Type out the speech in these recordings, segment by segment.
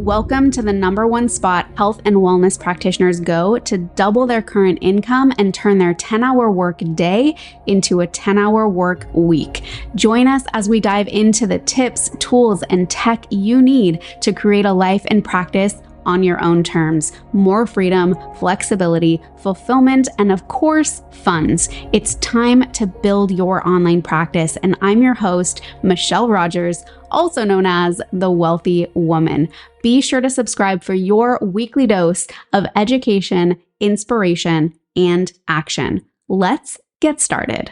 Welcome to the #1 spot health and wellness practitioners go to double their current income and turn their 10-hour work day into a 10-hour work week. Join us as we dive into the tips, tools, and tech you need to create a life and practice on your own terms. More freedom, flexibility, fulfillment, and of course, funds. It's time to build your online practice. And I'm your host, Michelle Rogers, also known as the Wealthy Woman. Be sure to subscribe for your weekly dose of education, inspiration, and action. Let's get started.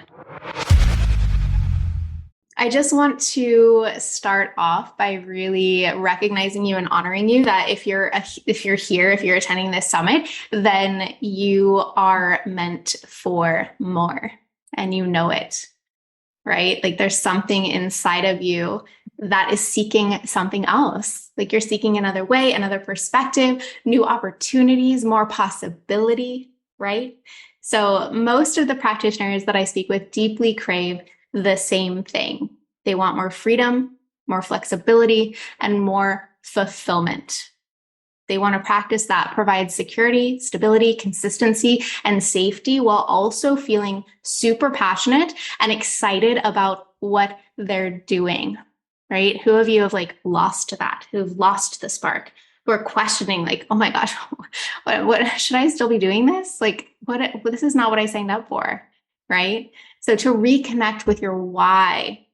I just want to start off by really recognizing you and honoring you that if you're here, if you're attending this summit, then you are meant for more and you know it, right? Like there's something inside of you that is seeking something else. Like you're seeking another way, another perspective, new opportunities, more possibility, right? So most of the practitioners that I speak with deeply crave the same thing. They want more freedom, more flexibility, and more fulfillment. They want to practice that provides security, stability, consistency, and safety while also feeling super passionate and excited about what they're doing, right? Who of you have lost that, who've lost the spark, who are questioning oh my gosh, what should I still be doing this? This is not what I signed up for, right? So to reconnect with your why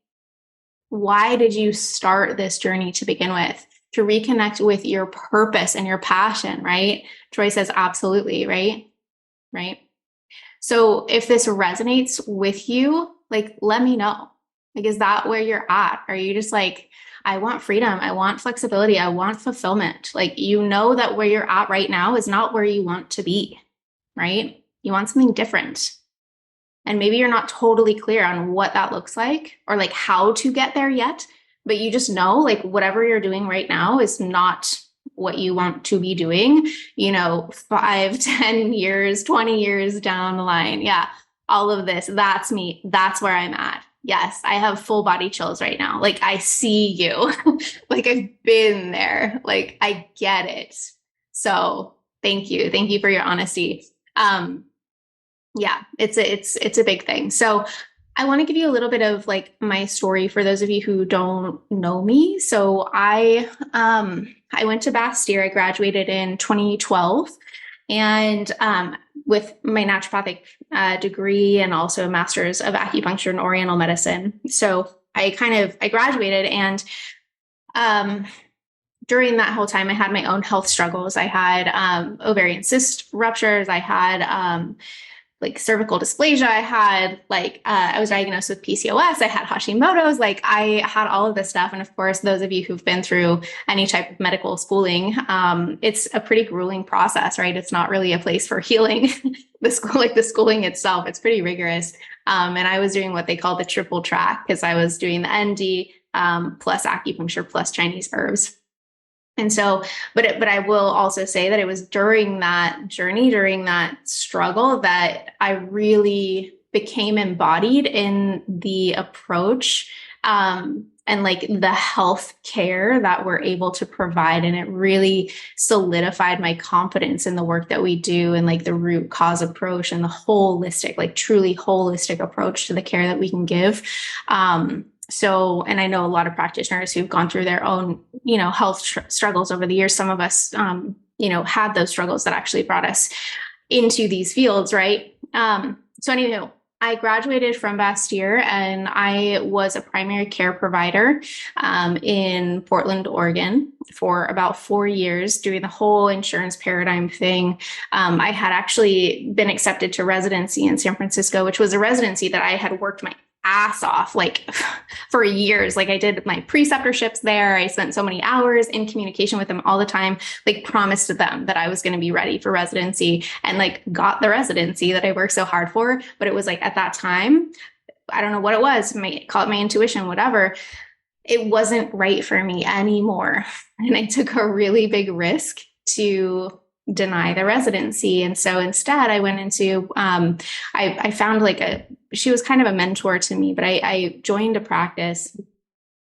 did you start this journey to begin with? To reconnect with your purpose and your passion, right? Troy says, absolutely, right? Right. So if this resonates with you, let me know. Is that where you're at? Are you just I want freedom. I want flexibility. I want fulfillment. You know that where you're at right now is not where you want to be, right? You want something different. And maybe you're not totally clear on what that looks like or how to get there yet, but you just know whatever you're doing right now is not what you want to be doing, 5, 10 years, 20 years down the line. Yeah. All of this, that's me. That's where I'm at. Yes. I have full body chills right now. I see you, I've been there. I get it. So thank you. Thank you for your honesty. Yeah, it's a big thing. So I want to give you a little bit of my story for those of you who don't know me. So I went to Bastyr. I graduated in 2012 and with my naturopathic degree and also a master's of acupuncture and oriental medicine. So I graduated and during that whole time I had my own health struggles. I had ovarian cyst ruptures. I had cervical dysplasia. I had I was diagnosed with PCOS. I had Hashimoto's. I had all of this stuff. And of course, those of you who've been through any type of medical schooling, it's a pretty grueling process, right? It's not really a place for healing. The schooling itself, it's pretty rigorous. And I was doing what they call the triple track because I was doing the ND plus acupuncture plus Chinese herbs. And so, but I will also say that it was during that journey, during that struggle, that I really became embodied in the approach and the health care that we're able to provide. And it really solidified my confidence in the work that we do and the root cause approach and the holistic, truly holistic approach to the care that we can give. So, and I know a lot of practitioners who've gone through their own, health struggles over the years. Some of us, had those struggles that actually brought us into these fields, right? So anyway, I graduated from Bastyr and I was a primary care provider in Portland, Oregon for about 4 years doing the whole insurance paradigm thing. I had actually been accepted to residency in San Francisco, which was a residency that I had worked my ass off for years. I did my preceptorships there. I spent so many hours in communication with them all the time, promised to them that I was going to be ready for residency and got the residency that I worked so hard for. But it was at that time, I don't know what it was, call it my intuition, whatever. It wasn't right for me anymore. And I took a really big risk to deny the residency. And so instead I went into, I found she was kind of a mentor to me, but I joined a practice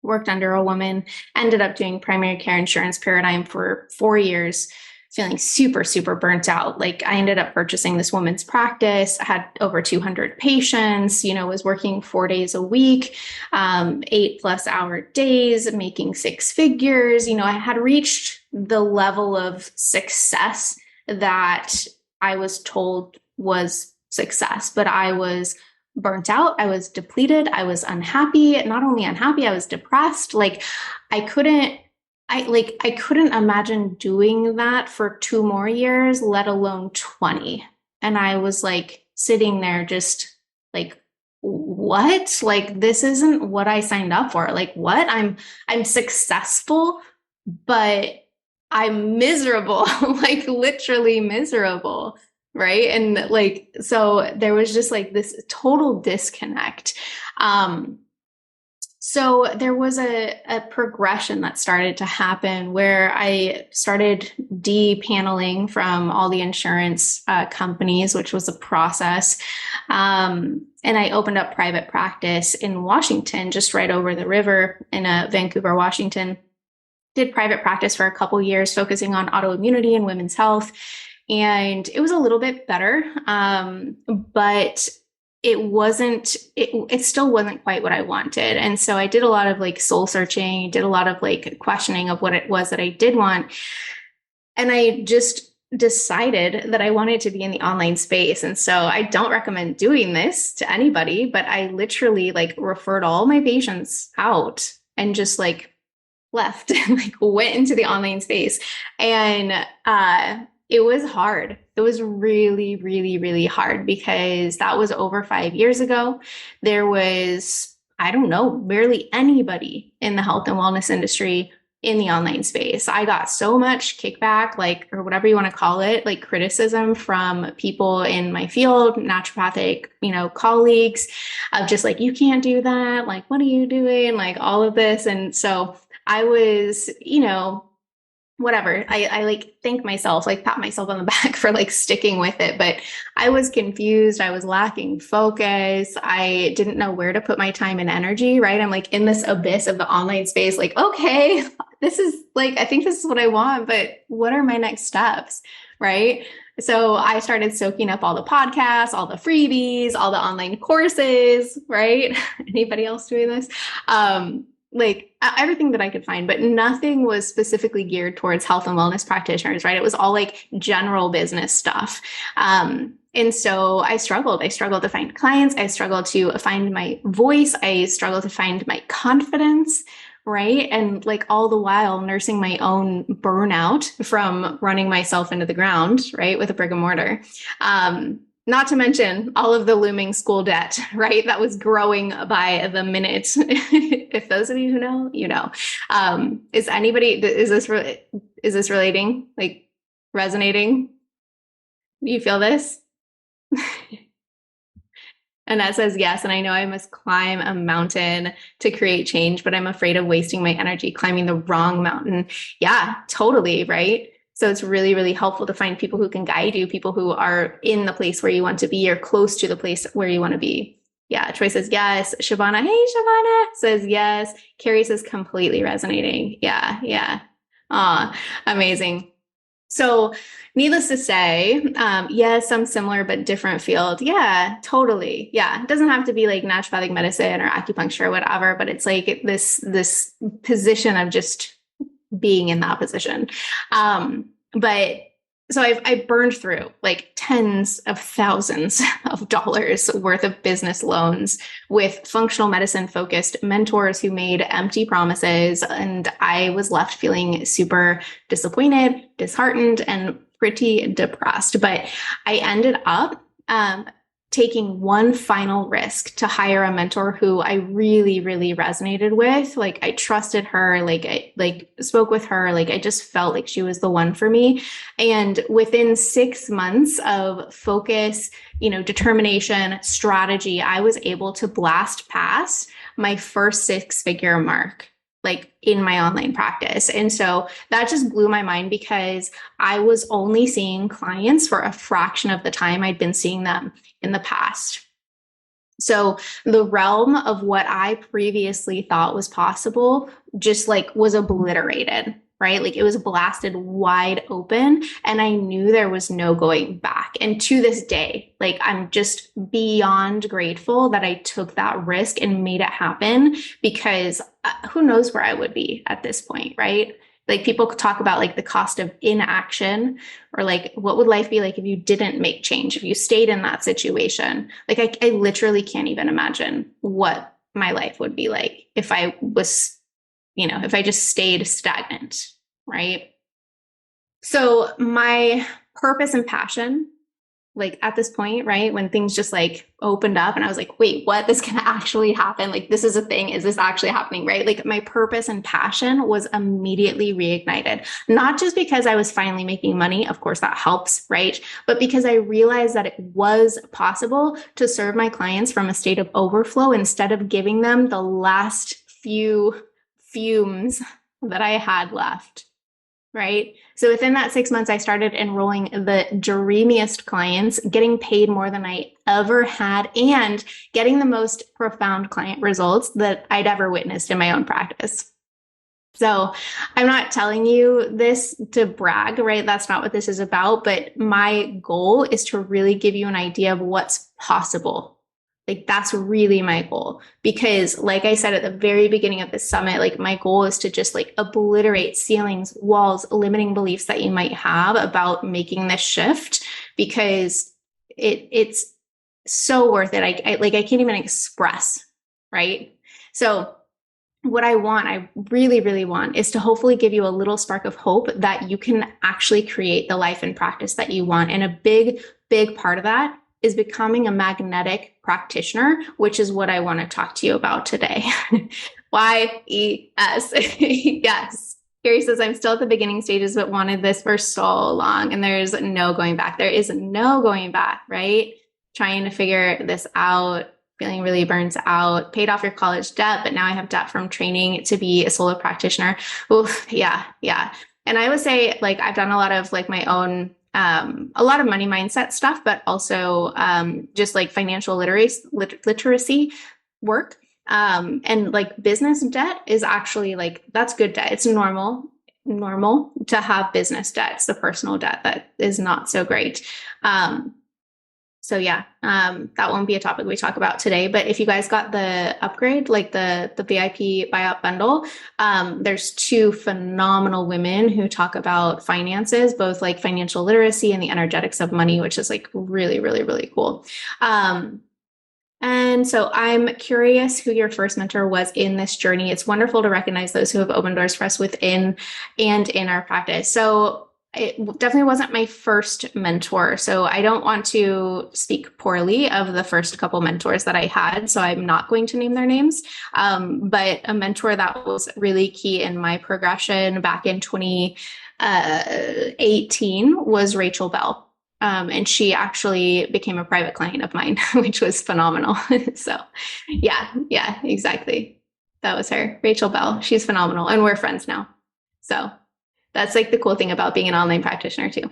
worked under a woman, ended up doing primary care insurance paradigm for 4 years, feeling super, super burnt out. Like I ended up purchasing this woman's practice. I had over 200 patients, was working 4 days a week, 8+ hour days, making six figures. I had reached the level of success that I was told was success, but I was burnt out. I was depleted. I was unhappy. Not only unhappy, I was depressed. I couldn't imagine doing that for 2 more years, let alone 20. And I was like sitting there just like, what? Like, this isn't what I signed up for. Like, what? I'm successful, but I'm miserable, like literally miserable. Right. And like, so there was just like this total disconnect. So there was a progression that started to happen where I started de-paneling from all the insurance companies, which was a process. And I opened up private practice in Washington, just right over the river in Vancouver, Washington. Did private practice for a couple years, focusing on autoimmunity and women's health. And it was a little bit better, but it still wasn't quite what I wanted. And so I did a lot of like soul searching, did a lot of like questioning of what it was that I did want. And I just decided that I wanted to be in the online space. And so I don't recommend doing this to anybody, but I literally like referred all my patients out and just like left and like went into the online space. And it was hard. It was really, really, really hard because that was over 5 years ago. There was, I don't know, barely anybody in the health and wellness industry in the online space. I got so much kickback, like, or whatever you want to call it, like criticism from people in my field, naturopathic, colleagues of just like, you can't do that. Like, what are you doing? Like all of this. And so I was, whatever. I like thank myself, like pat myself on the back for like sticking with it. But I was confused. I was lacking focus. I didn't know where to put my time and energy, right? I'm like in this abyss of the online space, like, okay, this is like, I think this is what I want, but what are my next steps? Right. So I started soaking up all the podcasts, all the freebies, all the online courses, right? Anybody else doing this? Like everything that I could find, but nothing was specifically geared towards health and wellness practitioners, right? It was all like general business stuff. And so I struggled. I struggled to find clients. I struggled to find my voice. I struggled to find my confidence, right? And like all the while nursing my own burnout from running myself into the ground, right? With a brick and mortar. Not to mention all of the looming school debt, right? That was growing by the minute. If those of you who know, you know. Is this relating? Like resonating? You feel this? Annette says yes, and I know I must climb a mountain to create change, but I'm afraid of wasting my energy climbing the wrong mountain. Yeah, totally, right? So it's really, really helpful to find people who can guide you, people who are in the place where you want to be or close to the place where you want to be. Yeah, Troy says yes. Shabana, hey, Shabana says yes. Carrie says completely resonating. Yeah, yeah. Amazing. So needless to say, yes, some similar but different field. Yeah, totally. Yeah. It doesn't have to be like naturopathic medicine or acupuncture or whatever, but it's like this position of just being in that position. But so I burned through like tens of thousands of dollars worth of business loans with functional medicine focused mentors who made empty promises. And I was left feeling super disappointed, disheartened, and pretty depressed. But I ended up taking one final risk to hire a mentor who I really, really resonated with. Like I trusted her, like I like spoke with her, like I just felt like she was the one for me. And within 6 months of focus, determination, strategy, I was able to blast past my first 6-figure mark, like in my online practice. And so that just blew my mind because I was only seeing clients for a fraction of the time I'd been seeing them in the past. So the realm of what I previously thought was possible just like was obliterated, right? Like it was blasted wide open and I knew there was no going back. And to this day, like I'm just beyond grateful that I took that risk and made it happen because who knows where I would be at this point, right? Like people talk about like the cost of inaction or like what would life be like if you didn't make change, if you stayed in that situation. Like I literally can't even imagine what my life would be like if I was, if I just stayed stagnant, right? So my purpose and passion, like at this point, right, when things just like opened up and I was like, wait, what? This can actually happen. Like, this is a thing. Is this actually happening? Right. Like, my purpose and passion was immediately reignited, not just because I was finally making money. Of course, that helps. Right. But because I realized that it was possible to serve my clients from a state of overflow instead of giving them the last few fumes that I had left. Right. So within that 6 months, I started enrolling the dreamiest clients, getting paid more than I ever had, and getting the most profound client results that I'd ever witnessed in my own practice. So I'm not telling you this to brag, right? That's not what this is about. But my goal is to really give you an idea of what's possible. Like that's really my goal. Because like I said at the very beginning of this summit, like my goal is to just like obliterate ceilings, walls, limiting beliefs that you might have about making this shift because it's so worth it. I can't even express, right? So what I really, really want is to hopefully give you a little spark of hope that you can actually create the life and practice that you want. And a big, big part of that is becoming a magnetic practitioner, which is what I want to talk to you about today. YES. Yes. Carrie says, I'm still at the beginning stages, but wanted this for so long. And there's no going back. There is no going back, right? Trying to figure this out, feeling really burnt out, paid off your college debt, but now I have debt from training to be a solo practitioner. Oof, yeah, yeah. And I would say like I've done a lot of like my own a lot of money mindset stuff, but also just like financial literacy work. And like business debt is actually like that's good debt. It's normal to have business debt. It's the personal debt that is not so great. So yeah, that won't be a topic we talk about today. But if you guys got the upgrade, like the VIP buyout bundle, there's two phenomenal women who talk about finances, both like financial literacy and the energetics of money, which is like really, really, really cool. And so I'm curious who your first mentor was in this journey. It's wonderful to recognize those who have opened doors for us within and in our practice. So it definitely wasn't my first mentor. So I don't want to speak poorly of the first couple mentors that I had. So I'm not going to name their names. But a mentor that was really key in my progression back in 2018 was Rachel Bell. And she actually became a private client of mine, which was phenomenal. So yeah, exactly. That was her, Rachel Bell. She's phenomenal. And we're friends now. So that's like the cool thing about being an online practitioner too.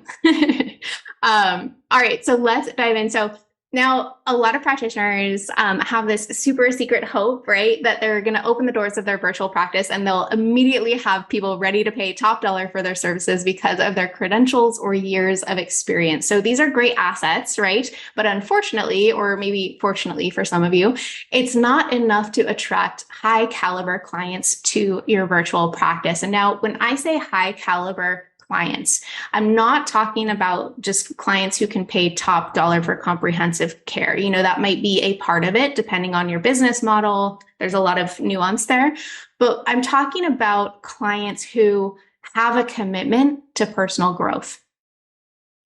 All right, so let's dive in. So now a lot of practitioners have this super secret hope, right? That they're going to open the doors of their virtual practice and they'll immediately have people ready to pay top dollar for their services because of their credentials or years of experience. So these are great assets, right? But unfortunately, or maybe fortunately for some of you, it's not enough to attract high caliber clients to your virtual practice. And now when I say high caliber clients, I'm not talking about just clients who can pay top dollar for comprehensive care. That might be a part of it, depending on your business model. There's a lot of nuance there. But I'm talking about clients who have a commitment to personal growth.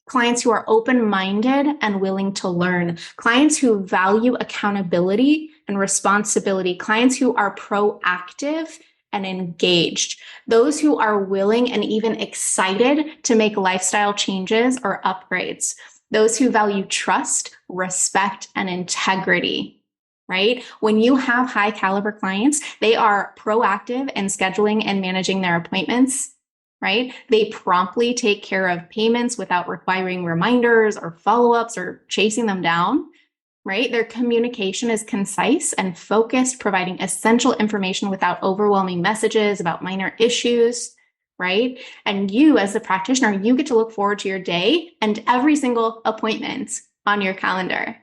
Clients who are open-minded and willing to learn. Clients who value accountability and responsibility. Clients who are proactive and engaged, those who are willing and even excited to make lifestyle changes or upgrades, those who value trust, respect, and integrity, right? When you have high caliber clients, they are proactive in scheduling and managing their appointments, right? They promptly take care of payments without requiring reminders or follow-ups or chasing them down. right? Their communication is concise and focused, providing essential information without overwhelming messages about minor issues, right? And you, as the practitioner, you get to look forward to your day and every single appointment on your calendar,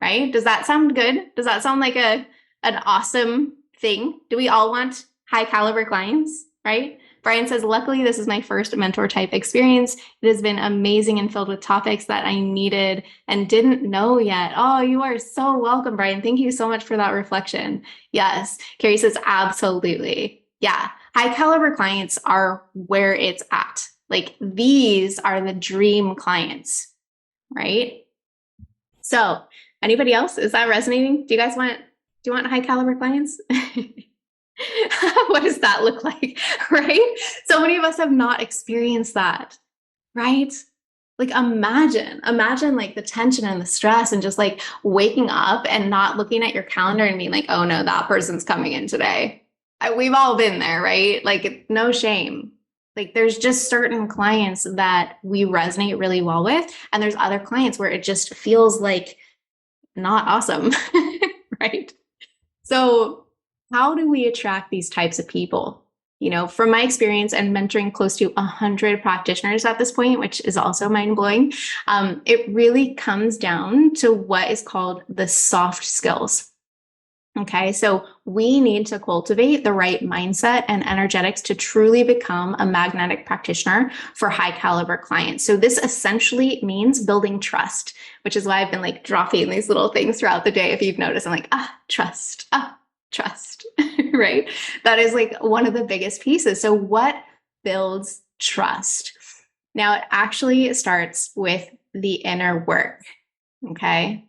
right? Does that sound good? Does that sound like an awesome thing? Do we all want high caliber clients, right? Brian says, luckily, this is my first mentor type experience. It has been amazing and filled with topics that I needed and didn't know yet. Oh, you are so welcome, Brian. Thank you so much for that reflection. Yes. Carrie says, absolutely. Yeah. High caliber clients are where it's at. Like these are the dream clients, right? So anybody else? Is that resonating? Do you want high caliber clients? What does that look like? Right? So many of us have not experienced that, right? Like imagine like the tension and the stress and just like waking up and not looking at your calendar and being like, oh no, that person's coming in today. We've all been there, right? Like no shame. Like there's just certain clients that we resonate really well with. And there's other clients where it just feels like not awesome, right? So how do we attract these types of people? You know, from my experience and mentoring close to 100 practitioners at this point, which is also mind blowing, it really comes down to what is called the soft skills. Okay, so we need to cultivate the right mindset and energetics to truly become a magnetic practitioner for high caliber clients. So this essentially means building trust, which is why I've been like dropping these little things throughout the day. If you've noticed, I'm like, trust, trust, right? That is like one of the biggest pieces. So what builds trust? Now it actually starts with the inner work. Okay.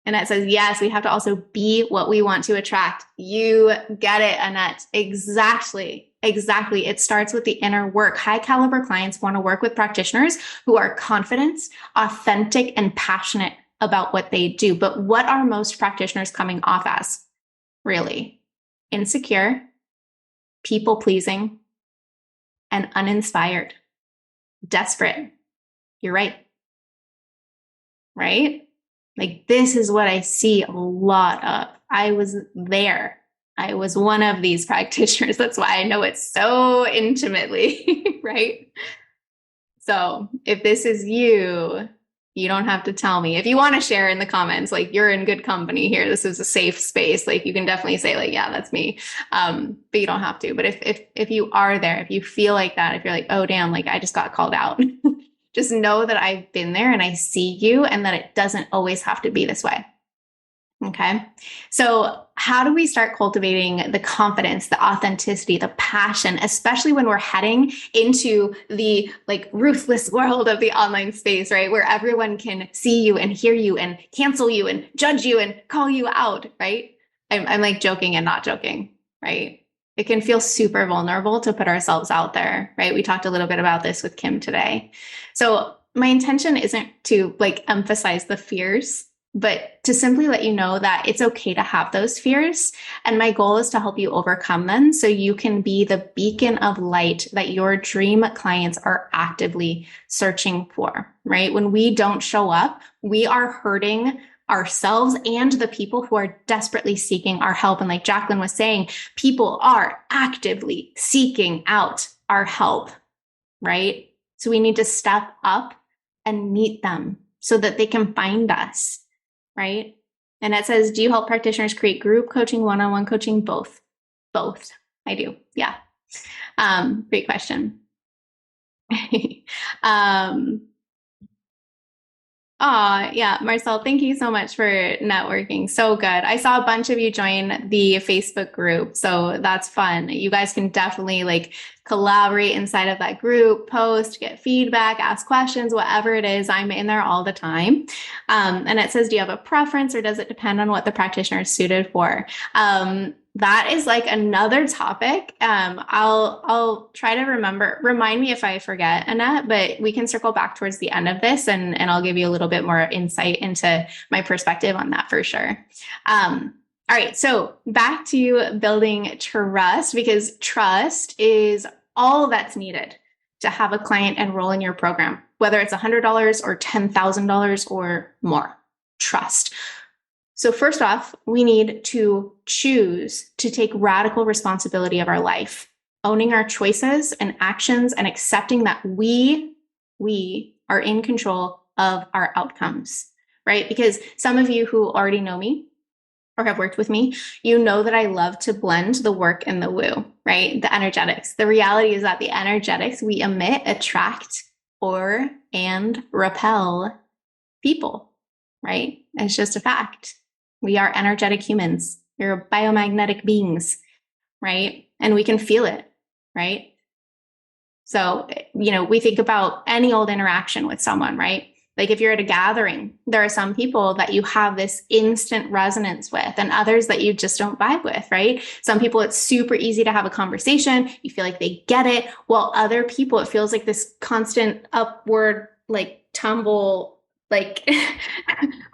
And it says, yes, we have to also be what we want to attract. You get it, Annette. Exactly. It starts with the inner work. High caliber clients want to work with practitioners who are confident, authentic, and passionate about what they do. But what are most practitioners coming off as? Really? Insecure, people pleasing, and uninspired. Desperate. You're right. Right? Like this is what I see a lot of. I was there. I was one of these practitioners. That's why I know it so intimately, right? So if this is you, you don't have to tell me. If you want to share in the comments, like you're in good company here. This is a safe space. Like you can definitely say like, yeah, that's me. But you don't have to. But if you are there, if you feel like that, if you're like, oh damn, like I just got called out. Just know that I've been there and I see you and that it doesn't always have to be this way. Okay. So how do we start cultivating the confidence, the authenticity, the passion, especially when we're heading into the like ruthless world of the online space, right? Where everyone can see you and hear you and cancel you and judge you and call you out, right? I'm like joking and not joking, right? It can feel super vulnerable to put ourselves out there, right? We talked a little bit about this with Kim today. So my intention isn't to like emphasize the fears, but to simply let you know that it's okay to have those fears. And my goal is to help you overcome them so you can be the beacon of light that your dream clients are actively searching for, right? When we don't show up, we are hurting ourselves and the people who are desperately seeking our help. And like Jacqueline was saying, people are actively seeking out our help, right? So we need to step up and meet them so that they can find us, right? And it says, do you help practitioners create group coaching, one-on-one coaching? Both. I do. Yeah. Great question. Yeah, Marcel, thank you so much for networking. So good. I saw a bunch of you join the Facebook group, so that's fun. You guys can definitely like collaborate inside of that group, post, get feedback, ask questions, whatever it is. I'm in there all the time. And it says, do you have a preference or does it depend on what the practitioner is suited for? That is like another topic. I'll try to remind me if I forget, Annette, but we can circle back towards the end of this and I'll give you a little bit more insight into my perspective on that for sure. All right. So back to building trust, because trust is all that's needed to have a client enroll in your program, whether it's $100 or $10,000 or more. Trust. So first off, we need to choose to take radical responsibility of our life, owning our choices and actions and accepting that we are in control of our outcomes, right? Because some of you who already know me or have worked with me, you know that I love to blend the work and the woo, right? The energetics. The reality is that the energetics we emit attract and repel people, right? It's just a fact. We are energetic humans. We're biomagnetic beings, right? And we can feel it, right? So, we think about any old interaction with someone, right? Like if you're at a gathering, there are some people that you have this instant resonance with and others that you just don't vibe with, right? Some people, it's super easy to have a conversation. You feel like they get it. While other people, it feels like this constant upward, like tumble, like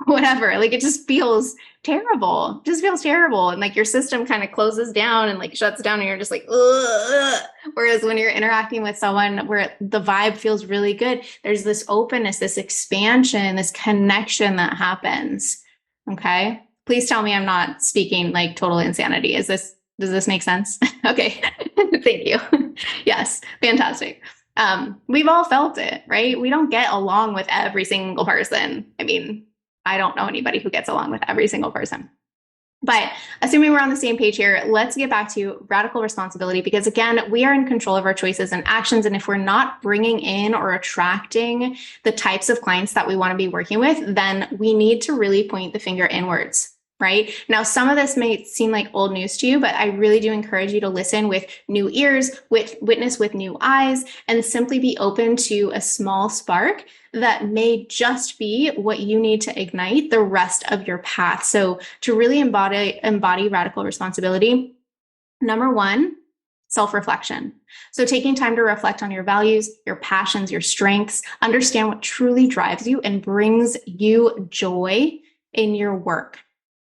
whatever. Like it just feels terrible. It just feels terrible. And like your system kind of closes down and like shuts down and you're just like, ugh. Whereas when you're interacting with someone where the vibe feels really good, there's this openness, this expansion, this connection that happens. Okay. Please tell me I'm not speaking like total insanity. Does this make sense? Okay. Thank you. Yes. Fantastic. We've all felt it, right? We don't get along with every single person. I mean, I don't know anybody who gets along with every single person. But assuming we're on the same page here, let's get back to radical responsibility because, again, we are in control of our choices and actions. And if we're not bringing in or attracting the types of clients that we want to be working with, then we need to really point the finger inwards. Right? Now, some of this may seem like old news to you, but I really do encourage you to listen with new ears, witness with new eyes, and simply be open to a small spark that may just be what you need to ignite the rest of your path. So to really embody radical responsibility, number one, self-reflection. So taking time to reflect on your values, your passions, your strengths, understand what truly drives you and brings you joy in your work.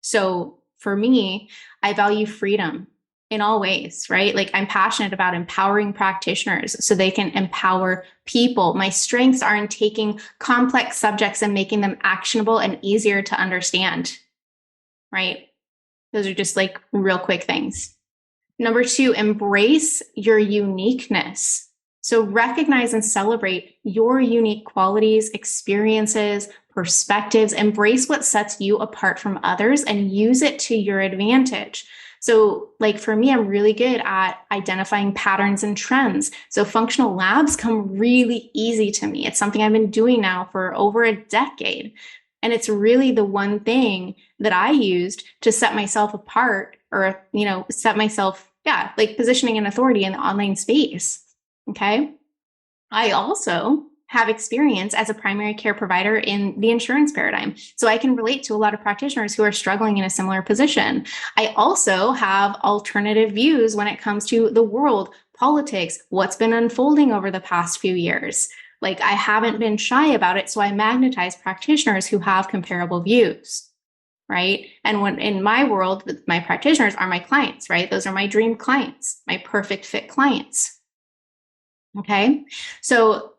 So for me, I value freedom in all ways, right? Like I'm passionate about empowering practitioners so they can empower people. My strengths are in taking complex subjects and making them actionable and easier to understand, right? Those are just like real quick things. Number two, embrace your uniqueness. So recognize and celebrate your unique qualities, experiences, perspectives, embrace what sets you apart from others and use it to your advantage. So like for me, I'm really good at identifying patterns and trends. So functional labs come really easy to me. It's something I've been doing now for over a decade. And it's really the one thing that I used to set myself apart or, set myself, like positioning an authority in the online space. Okay. I also have experience as a primary care provider in the insurance paradigm. So I can relate to a lot of practitioners who are struggling in a similar position. I also have alternative views when it comes to the world, politics, what's been unfolding over the past few years. Like I haven't been shy about it. So I magnetize practitioners who have comparable views. Right. And when in my world, my practitioners are my clients, right? Those are my dream clients, my perfect fit clients. Okay. So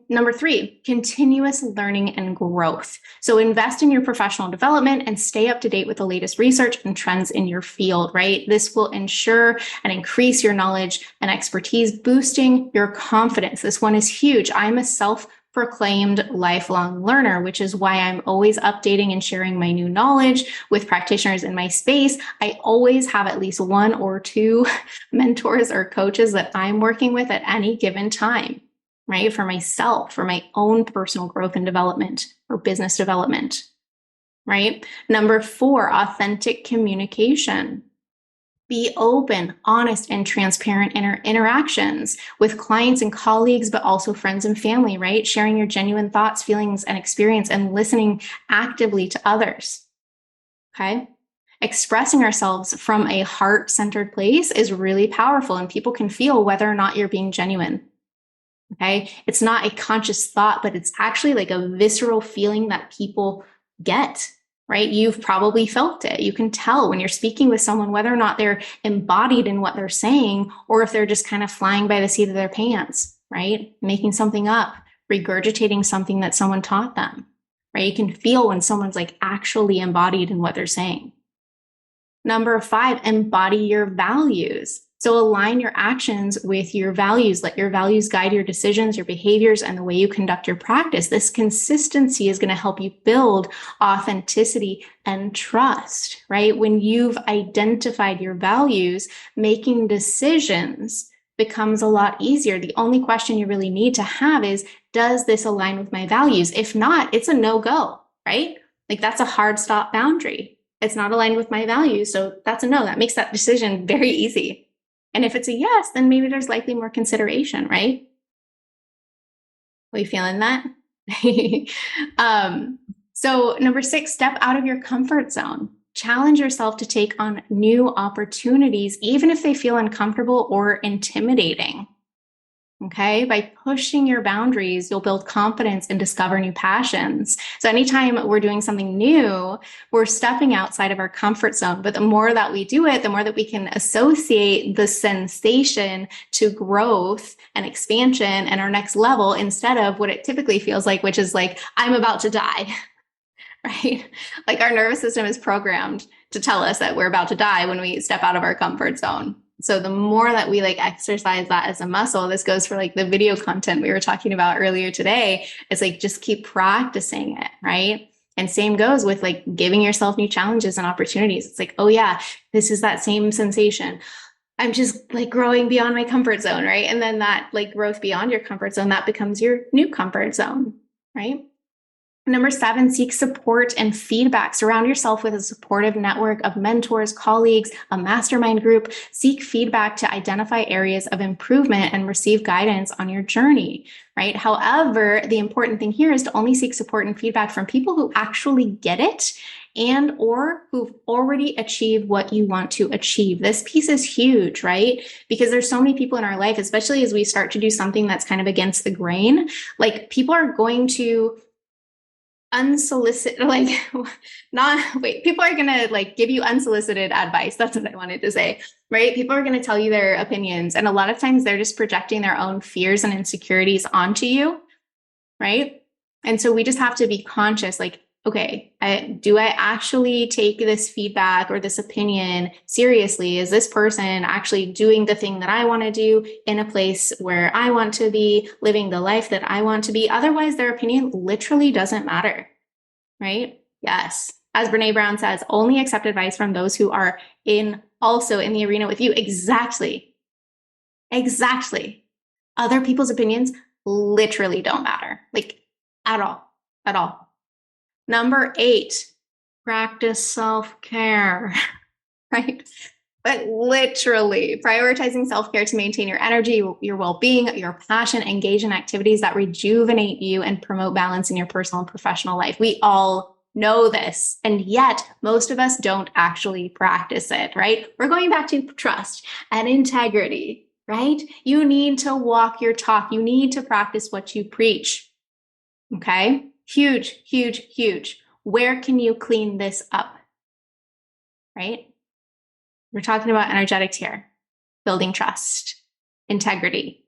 number three, continuous learning and growth. So invest in your professional development and stay up to date with the latest research and trends in your field, right? This will ensure and increase your knowledge and expertise, boosting your confidence. This one is huge. I'm a self-proclaimed lifelong learner, which is why I'm always updating and sharing my new knowledge with practitioners in my space. I always have at least one or two mentors or coaches that I'm working with at any given time, right? For myself, for my own personal growth and development or business development, right? Number four, authentic communication. Be open, honest, and transparent in our interactions with clients and colleagues, but also friends and family, right? Sharing your genuine thoughts, feelings, and experience and listening actively to others. Okay. Expressing ourselves from a heart-centered place is really powerful and people can feel whether or not you're being genuine. Okay. It's not a conscious thought, but it's actually like a visceral feeling that people get. Right? You've probably felt it. You can tell when you're speaking with someone whether or not they're embodied in what they're saying or if they're just kind of flying by the seat of their pants, right? Making something up, regurgitating something that someone taught them, right? You can feel when someone's like actually embodied in what they're saying. Number 5, embody your values. So align your actions with your values. Let your values guide your decisions, your behaviors, and the way you conduct your practice. This consistency is going to help you build authenticity and trust, right? When you've identified your values, making decisions becomes a lot easier. The only question you really need to have is, does this align with my values? If not, it's a no-go, right? Like that's a hard stop boundary. It's not aligned with my values. So that's a no. That makes that decision very easy. And if it's a yes, then maybe there's likely more consideration, right? Are you feeling that? So number 6, step out of your comfort zone. Challenge yourself to take on new opportunities, even if they feel uncomfortable or intimidating. Okay, by pushing your boundaries, you'll build confidence and discover new passions. So anytime we're doing something new, we're stepping outside of our comfort zone. But the more that we do it, the more that we can associate the sensation to growth and expansion and our next level instead of what it typically feels like, which is like, I'm about to die, right? Like our nervous system is programmed to tell us that we're about to die when we step out of our comfort zone. So the more that we like exercise that as a muscle, this goes for like the video content we were talking about earlier today. It's like, just keep practicing it, right? And same goes with like giving yourself new challenges and opportunities. It's like, oh yeah, this is that same sensation. I'm just like growing beyond my comfort zone, right? And then that like growth beyond your comfort zone, that becomes your new comfort zone, right? Number 7, seek support and feedback. Surround yourself with a supportive network of mentors, colleagues, a mastermind group. Seek feedback to identify areas of improvement and receive guidance on your journey, right? However, the important thing here is to only seek support and feedback from people who actually get it and or who've already achieved what you want to achieve. This piece is huge, right? Because there's so many people in our life, especially as we start to do something that's kind of against the grain, like people are going to unsolicited, like people are going to like give you unsolicited advice. That's what I wanted to say, right? People are going to tell you their opinions. And a lot of times they're just projecting their own fears and insecurities onto you, right? And so we just have to be conscious, like, okay, do I actually take this feedback or this opinion seriously? Is this person actually doing the thing that I want to do in a place where I want to be, living the life that I want to be? Otherwise, their opinion literally doesn't matter, right? Yes. As Brene Brown says, only accept advice from those who are also in the arena with you. Exactly. Other people's opinions literally don't matter, like at all. Number 8, practice self-care, right? But literally prioritizing self-care to maintain your energy, your well-being, your passion, engage in activities that rejuvenate you and promote balance in your personal and professional life. We all know this, and yet most of us don't actually practice it, right? We're going back to trust and integrity, right? You need to walk your talk. You need to practice what you preach, okay? Huge. Where can you clean this up, right? We're talking about energetics here, building trust, integrity.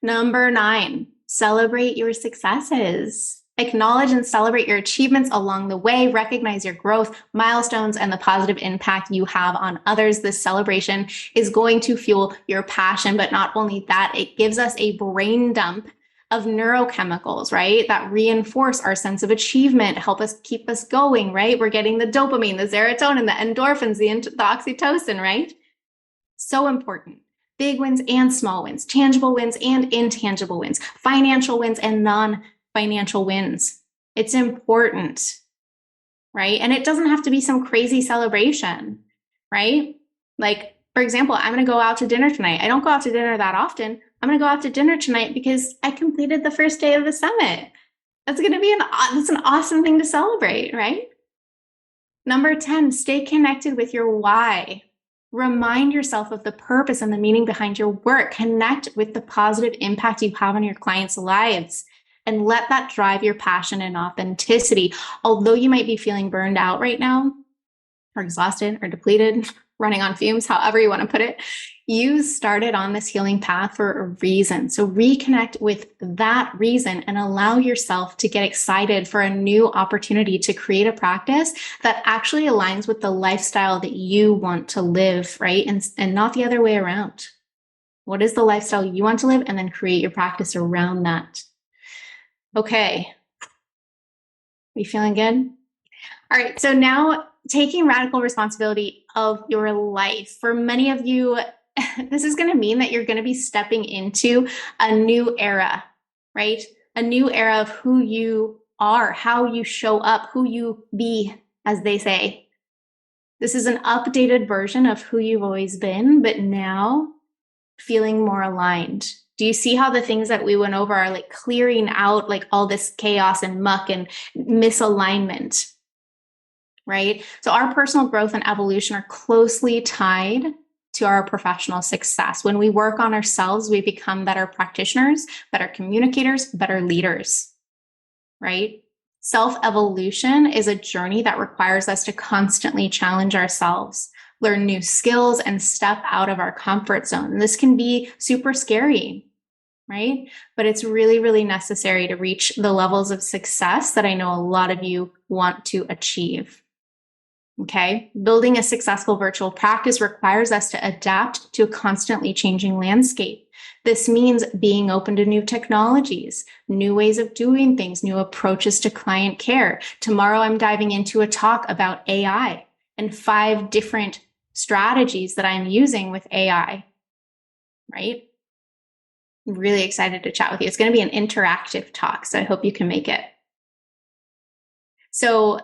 Number 9, celebrate your successes. Acknowledge and celebrate your achievements along the way. Recognize your growth, milestones, and the positive impact you have on others. This celebration is going to fuel your passion, but not only that, it gives us a brain dump of neurochemicals, right? That reinforce our sense of achievement, help us keep us going, right? We're getting the dopamine, the serotonin, the endorphins, the oxytocin, right? So important. Big wins and small wins, tangible wins and intangible wins, financial wins and non-financial wins. It's important, right? And it doesn't have to be some crazy celebration, right? Like, for example, I'm going to go out to dinner tonight. I don't go out to dinner that often. I'm going to go out to dinner tonight because I completed the first day of the summit. That's going to be that's an awesome thing to celebrate, right? Number 10, stay connected with your why. Remind yourself of the purpose and the meaning behind your work. Connect with the positive impact you have on your clients' lives and let that drive your passion and authenticity. Although you might be feeling burned out right now or exhausted or depleted, running on fumes, however you want to put it. You started on this healing path for a reason. So reconnect with that reason and allow yourself to get excited for a new opportunity to create a practice that actually aligns with the lifestyle that you want to live, right? And not the other way around. What is the lifestyle you want to live? And then create your practice around that. Okay. Are you feeling good? All right. So now taking radical responsibility of your life. For many of you, this is going to mean that you're going to be stepping into a new era, right? A new era of who you are, how you show up, who you be, as they say. This is an updated version of who you've always been, but now feeling more aligned. Do you see how the things that we went over are like clearing out like all this chaos and muck and misalignment? Right? So our personal growth and evolution are closely tied to our professional success. When we work on ourselves, we become better practitioners, better communicators, better leaders, right? Self-evolution is a journey that requires us to constantly challenge ourselves, learn new skills, and step out of our comfort zone. And this can be super scary, right? But it's really, really necessary to reach the levels of success that I know a lot of you want to achieve. Okay. Building a successful virtual practice requires us to adapt to a constantly changing landscape. This means being open to new technologies, new ways of doing things, new approaches to client care. Tomorrow, I'm diving into a talk about AI and 5 different strategies that I'm using with AI, right? I'm really excited to chat with you. It's going to be an interactive talk, so I hope you can make it. So,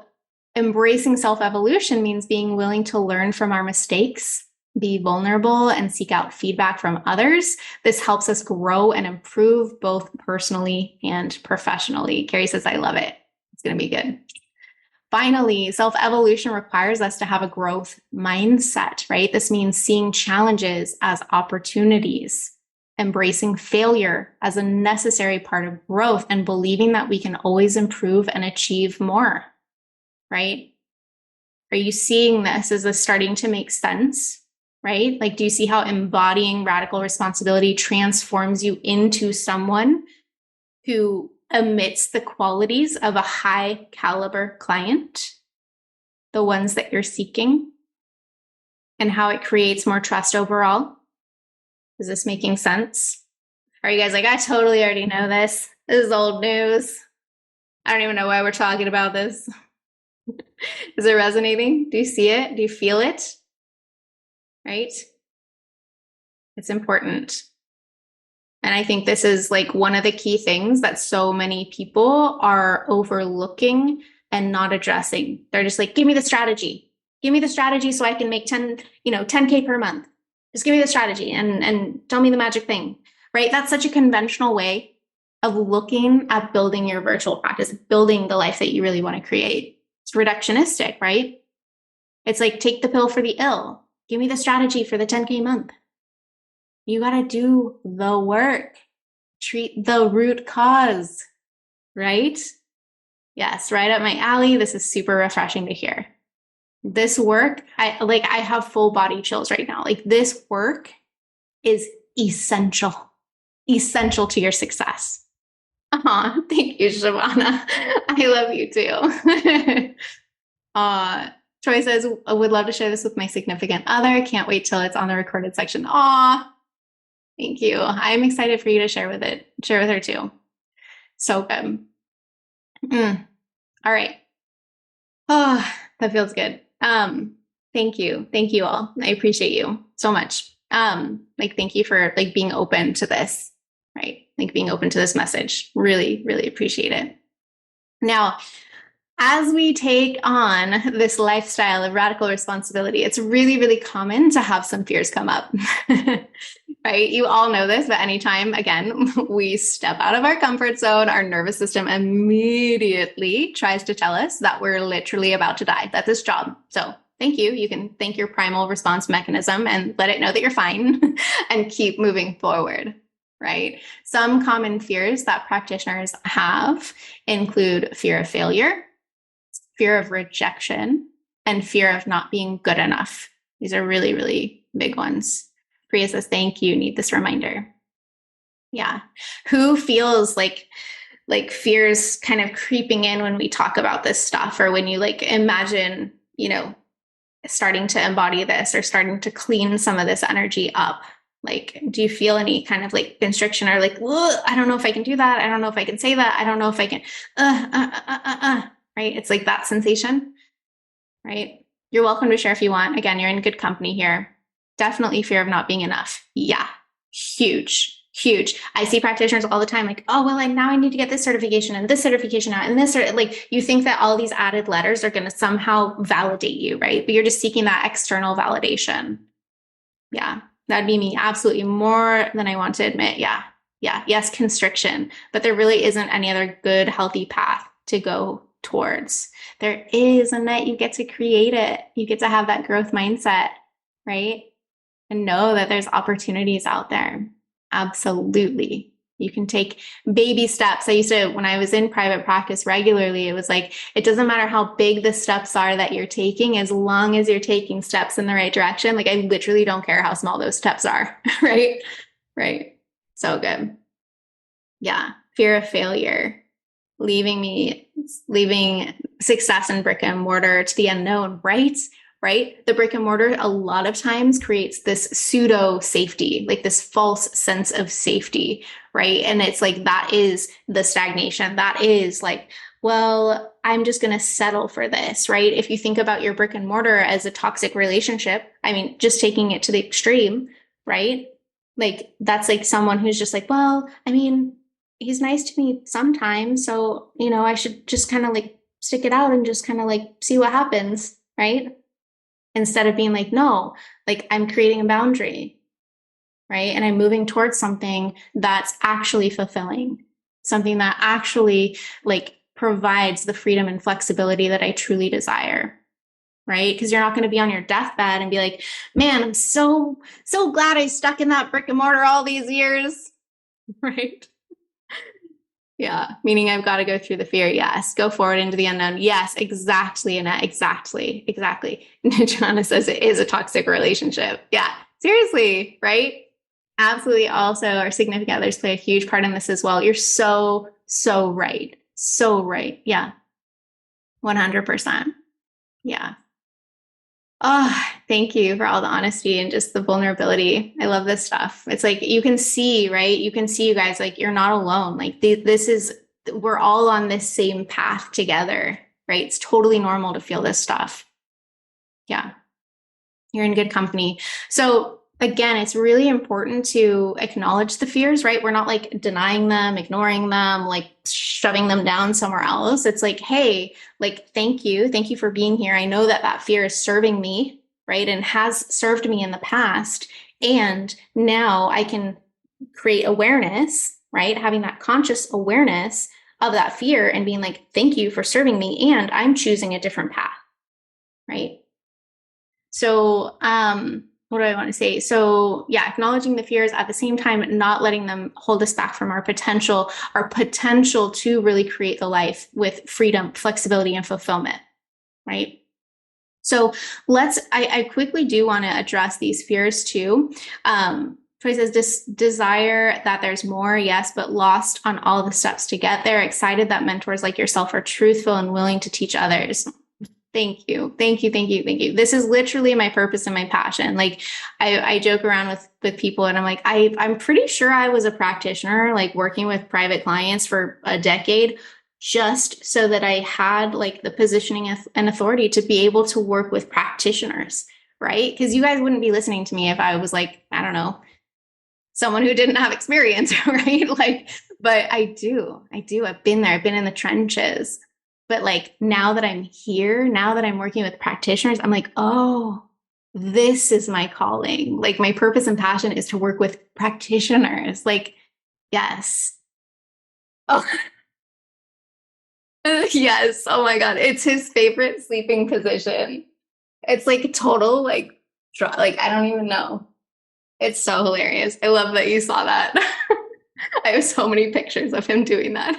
embracing self-evolution means being willing to learn from our mistakes, be vulnerable, and seek out feedback from others. This helps us grow and improve both personally and professionally. Carrie says, I love it. It's going to be good. Finally, self-evolution requires us to have a growth mindset, right? This means seeing challenges as opportunities, embracing failure as a necessary part of growth, and believing that we can always improve and achieve more. Right? Are you seeing this? Is this starting to make sense? Right? Like, do you see how embodying radical responsibility transforms you into someone who emits the qualities of a high caliber client, the ones that you're seeking, and how it creates more trust overall? Is this making sense? Are you guys like, I totally already know this. This is old news. I don't even know why we're talking about this. Is it resonating? Do you see it? Do you feel it? Right? It's important. And I think this is like one of the key things that so many people are overlooking and not addressing. They're just like, give me the strategy. Give me the strategy so I can make 10K per month. Just give me the strategy and tell me the magic thing, right? That's such a conventional way of looking at building your virtual practice, building the life that you really want to create. It's reductionistic, right? It's like, take the pill for the ill. Give me the strategy for the 10K month. You got to do the work. Treat the root cause, right? Yes, right up my alley. This is super refreshing to hear. This work, I have full body chills right now. Like, this work is essential to your success. Thank you, Shavana. I love you too. Troy says, I would love to share this with my significant other. Can't wait till it's on the recorded section. Thank you. I'm excited for you to share with her too. So good. All right. Oh, that feels good. Thank you. Thank you all. I appreciate you so much. Thank you for being open to this, right? Being open to this message. Really, really appreciate it. Now, as we take on this lifestyle of radical responsibility, it's really, really common to have some fears come up, right? You all know this, but anytime, again, we step out of our comfort zone, our nervous system immediately tries to tell us that we're literally about to die. That's its job. So thank you. You can thank your primal response mechanism and let it know that you're fine and keep moving forward. Right? Some common fears that practitioners have include fear of failure, fear of rejection, and fear of not being good enough. These are really, really big ones. Priya says, thank you. Need this reminder. Yeah. Who feels like fears kind of creeping in when we talk about this stuff, or when you like imagine, starting to embody this or starting to clean some of this energy up? Like, do you feel any kind of like constriction, or like, I don't know if I can do that. I don't know if I can say that. I don't know if I can, right? It's like that sensation, right? You're welcome to share if you want. Again, you're in good company here. Definitely fear of not being enough. Yeah. Huge. I see practitioners all the time like, oh, well, now I need to get this certification and this certification out and this, like, you think that all these added letters are going to somehow validate you, right? But you're just seeking that external validation. Yeah, that'd be me. Absolutely. More than I want to admit. Yeah. Yes, constriction, but there really isn't any other good, healthy path to go towards. There is, Annette, you get to create it. You get to have that growth mindset, right? And know that there's opportunities out there. Absolutely. You can take baby steps. I used to, when I was in private practice regularly, it was like, it doesn't matter how big the steps are that you're taking, as long as you're taking steps in the right direction. Like, I literally don't care how small those steps are. Right. So good. Yeah. Fear of failure, leaving success in brick and mortar to the unknown, right? The brick and mortar a lot of times creates this pseudo safety, like this false sense of safety, right? And it's like, that is the stagnation. That is like, well, I'm just going to settle for this, right? If you think about your brick and mortar as a toxic relationship, I mean, just taking it to the extreme, right? Like, that's like someone who's just like, well, I mean, he's nice to me sometimes, so, I should just kind of like stick it out and just kind of like see what happens, right? Instead of being like, no, like, I'm creating a boundary, right? And I'm moving towards something that's actually fulfilling, something that actually like provides the freedom and flexibility that I truly desire, right? Because you're not going to be on your deathbed and be like, man, I'm so glad I stuck in that brick and mortar all these years, right? Yeah, meaning I've got to go through the fear. Yes, go forward into the unknown. Yes, exactly, Annette. Exactly. Joanna says it is a toxic relationship. Yeah, seriously, right? Absolutely. Also, our significant others play a huge part in this as well. You're so right. So right. Yeah, 100%. Yeah. Oh, thank you for all the honesty and just the vulnerability. I love this stuff. It's like, you can see, right? You can see, you guys, like, you're not alone. Like, we're all on this same path together, right? It's totally normal to feel this stuff. Yeah. You're in good company. So again, it's really important to acknowledge the fears, right? We're not like denying them, ignoring them, like shoving them down somewhere else. It's like, hey, like, thank you for being here. I know that fear is serving me, right? And has served me in the past. And now I can create awareness, right? Having that conscious awareness of that fear and being like, thank you for serving me. And I'm choosing a different path, right? So, what do I want to say? So yeah, acknowledging the fears, at the same time, not letting them hold us back from our potential to really create the life with freedom, flexibility, and fulfillment, right? So I quickly do want to address these fears too. Troy says, desire that there's more, yes, but lost on all the steps to get there. Excited that mentors like yourself are truthful and willing to teach others. Thank you. This is literally my purpose and my passion. Like, I joke around with people, and I'm like, I'm pretty sure I was a practitioner, like working with private clients for a decade, just so that I had like the positioning and authority to be able to work with practitioners, right? Because you guys wouldn't be listening to me if I was like, I don't know, someone who didn't have experience, right? Like, but I do. I've been there. I've been in the trenches. But like, now that I'm here, now that I'm working with practitioners, I'm like, oh, this is my calling. Like, my purpose and passion is to work with practitioners. Like, yes. Oh, yes. Oh my God. It's his favorite sleeping position. It's like total, like, I don't even know. It's so hilarious. I love that you saw that. I have so many pictures of him doing that.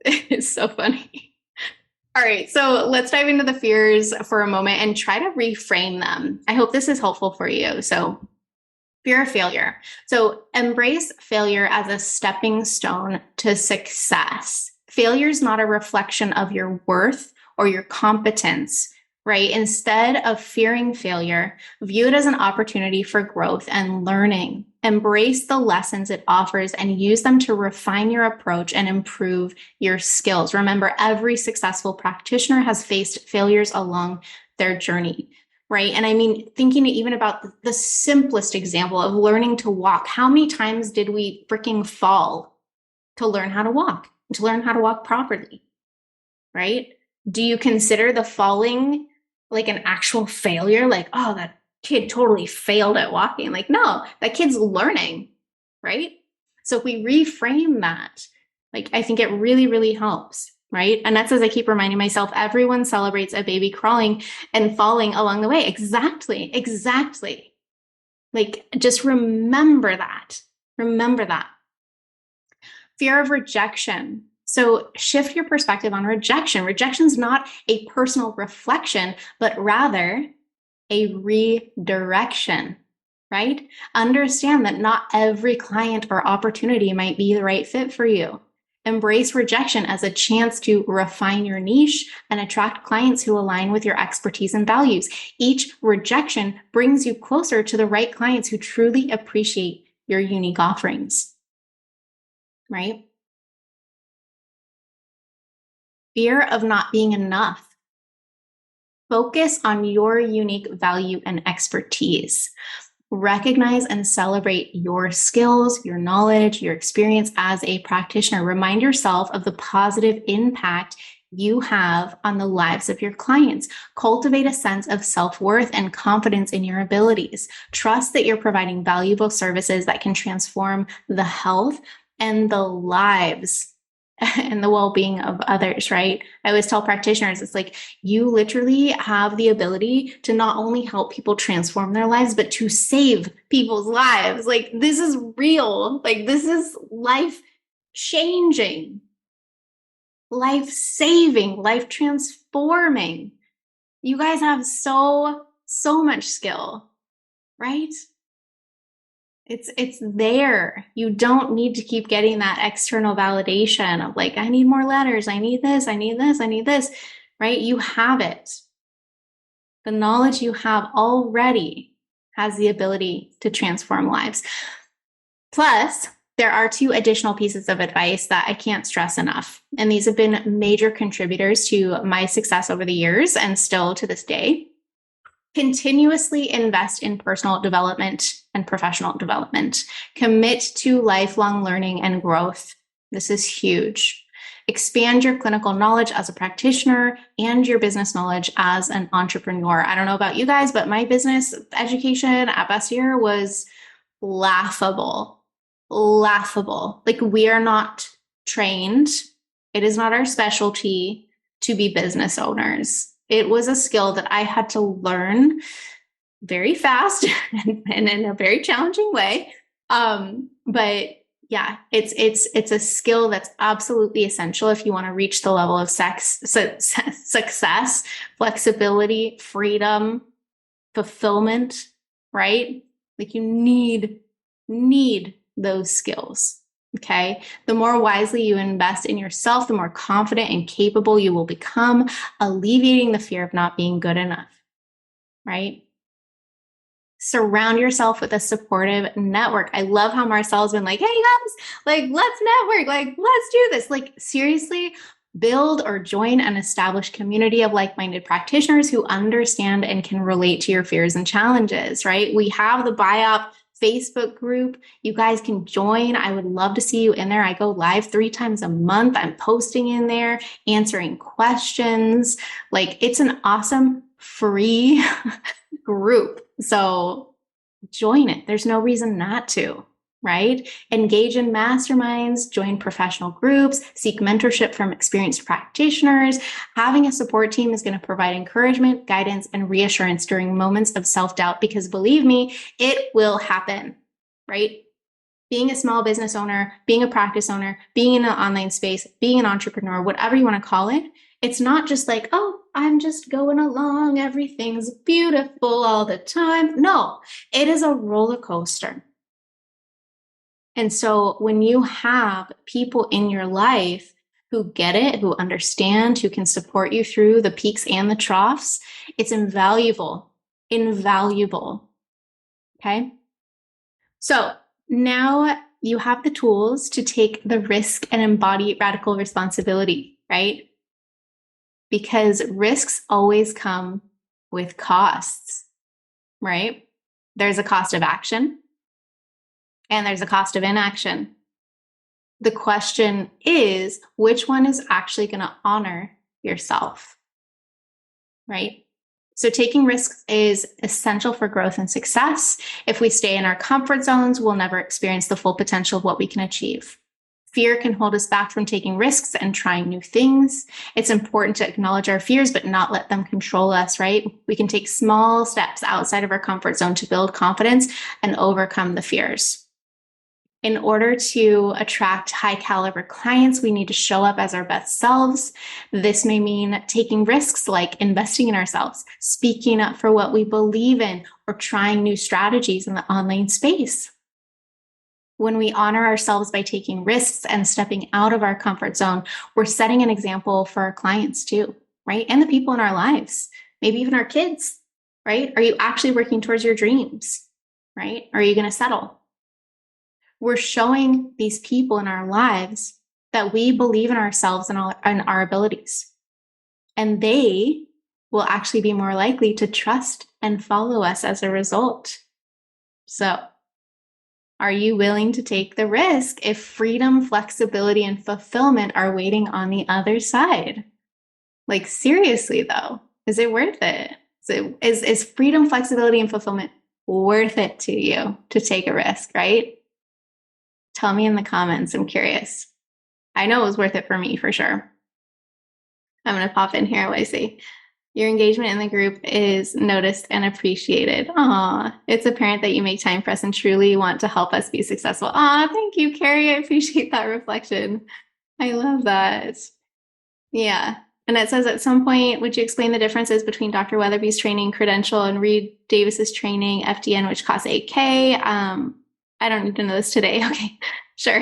It's so funny. All right, so let's dive into the fears for a moment and try to reframe them. I hope this is helpful for you. So, fear of failure. So, embrace failure as a stepping stone to success. Failure is not a reflection of your worth or your competence, right? Instead of fearing failure, view it as an opportunity for growth and learning. Embrace the lessons it offers and use them to refine your approach and improve your skills. Remember, every successful practitioner has faced failures along their journey, right? And I mean, thinking even about the simplest example of learning to walk, how many times did we freaking fall to learn how to walk, to learn how to walk properly, right? Do you consider the falling like an actual failure? Like, oh, that kid totally failed at walking. Like, no, that kid's learning, right? So if we reframe that, like, I think it really, really helps, right? And that's as I keep reminding myself, everyone celebrates a baby crawling and falling along the way. Exactly, exactly. Like, just remember that. Remember that. Fear of rejection. So shift your perspective on rejection. Rejection is not a personal reflection, but rather a redirection, right? Understand that not every client or opportunity might be the right fit for you. Embrace rejection as a chance to refine your niche and attract clients who align with your expertise and values. Each rejection brings you closer to the right clients who truly appreciate your unique offerings, right? Fear of not being enough. Focus on your unique value and expertise. Recognize and celebrate your skills, your knowledge, your experience as a practitioner. Remind yourself of the positive impact you have on the lives of your clients. Cultivate a sense of self-worth and confidence in your abilities. Trust that you're providing valuable services that can transform the health and the lives and the well-being of others, right? I always tell practitioners, it's like you literally have the ability to not only help people transform their lives, but to save people's lives. Like, this is real. Like, this is life changing, life saving, life transforming. You guys have so much skill, right? It's there. You don't need to keep getting that external validation of like, I need more letters, I need this, I need this, I need this, right? You have it. The knowledge you have already has the ability to transform lives. Plus, there are two additional pieces of advice that I can't stress enough. And these have been major contributors to my success over the years and still to this day. Continuously invest in personal development and professional development. Commit to lifelong learning and growth. This is huge. Expand your clinical knowledge as a practitioner and your business knowledge as an entrepreneur. I don't know about you guys, but my business education at Bestier was laughable. Laughable. Like, we are not trained. It is not our specialty to be business owners. It was a skill that I had to learn very fast and in a very challenging way. But yeah, it's a skill that's absolutely essential if you want to reach the level of success, flexibility, freedom, fulfillment, right? Like, you need those skills. Okay. The more wisely you invest in yourself, the more confident and capable you will become, alleviating the fear of not being good enough. Right? Surround yourself with a supportive network. I love how Marcel's been like, hey guys, like, let's network, like, let's do this. Like, seriously, build or join an established community of like-minded practitioners who understand and can relate to your fears and challenges, right? We have the BIOP Facebook group. You guys can join. I would love to see you in there. I go live 3 times a month. I'm posting in there, answering questions. Like, it's an awesome free group. So join it. There's no reason not to, right? Engage in masterminds, join professional groups, seek mentorship from experienced practitioners. Having a support team is going to provide encouragement, guidance, and reassurance during moments of self-doubt, because believe me, it will happen, right? Being a small business owner, being a practice owner, being in an online space, being an entrepreneur, whatever you want to call it, It's not just like, oh, I'm just going along, everything's beautiful all the time. No, it is a roller coaster. And so when you have people in your life who get it, who understand, who can support you through the peaks and the troughs, it's invaluable. Invaluable. Okay. So now you have the tools to take the risk and embody radical responsibility, right? Because risks always come with costs, right? There's a cost of action and there's a cost of inaction. The question is, which one is actually going to honor yourself, right? So taking risks is essential for growth and success. If we stay in our comfort zones, we'll never experience the full potential of what we can achieve. Fear can hold us back from taking risks and trying new things. It's important to acknowledge our fears, but not let them control us, right? We can take small steps outside of our comfort zone to build confidence and overcome the fears. In order to attract high caliber clients, we need to show up as our best selves. This may mean taking risks like investing in ourselves, speaking up for what we believe in, or trying new strategies in the online space. When we honor ourselves by taking risks and stepping out of our comfort zone, we're setting an example for our clients too, right? And the people in our lives, maybe even our kids, right? Are you actually working towards your dreams, right? Are you going to settle? We're showing these people in our lives that we believe in ourselves and our abilities. And they will actually be more likely to trust and follow us as a result. So, are you willing to take the risk if freedom, flexibility, and fulfillment are waiting on the other side? Like, seriously, though, is it worth it? Is freedom, flexibility, and fulfillment worth it to you to take a risk, right? Tell me in the comments. I'm curious. I know it was worth it for me, for sure. I'm going to pop in here while I say, your engagement in the group is noticed and appreciated. Aw, it's apparent that you make time for us and truly want to help us be successful. Aw, thank you, Carrie. I appreciate that reflection. I love that. Yeah. And it says, at some point, would you explain the differences between Dr. Weatherby's training credential and Reed Davis's training, FDN, which costs $8K? I don't need to know this today. Okay, sure.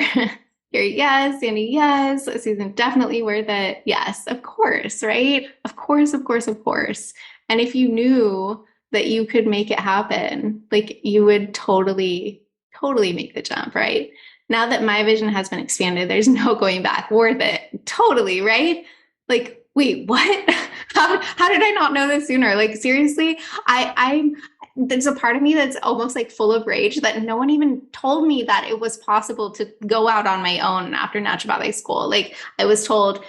Gary, yes. Sandy, yes. Susan, definitely worth it. Yes, of course, right? Of course, of course, of course. And if you knew that you could make it happen, like you would totally, totally make the jump, right? Now that my vision has been expanded, there's no going back. Worth it. Totally, right? Like, wait, what? How did I not know this sooner? Like, seriously, there's a part of me that's almost like full of rage that no one even told me that it was possible to go out on my own after naturopathy school. Like, I was told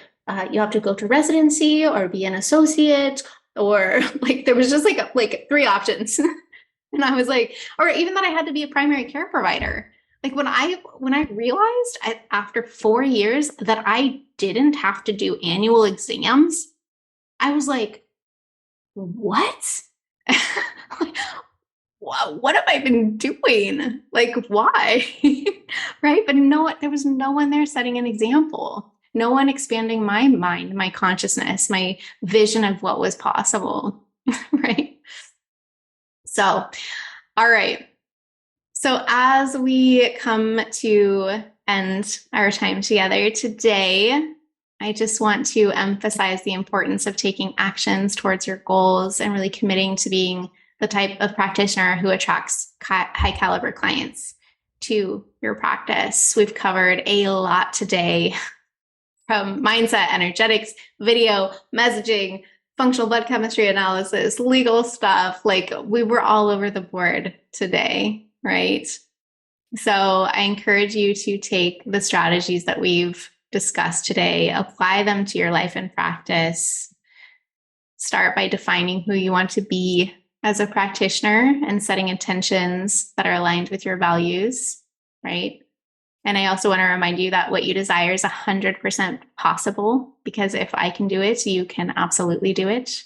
you have to go to residency or be an associate, or like there was just like three options. And I was like, or even that I had to be a primary care provider. Like when I realized after 4 years that I didn't have to do annual exams, I was like, what? What have I been doing? Like, why? Right? But no, there was no one there setting an example. No one expanding my mind, my consciousness, my vision of what was possible. Right? So, all right. So as we come to end our time together today, I just want to emphasize the importance of taking actions towards your goals and really committing to being the type of practitioner who attracts high caliber clients to your practice. We've covered a lot today, from mindset, energetics, video, messaging, functional blood chemistry analysis, legal stuff. Like, we were all over the board today, right? So I encourage you to take the strategies that we've discussed today, apply them to your life and practice. Start by defining who you want to be as a practitioner and setting intentions that are aligned with your values, right? And I also want to remind you that what you desire is 100% possible, because if I can do it, you can absolutely do it.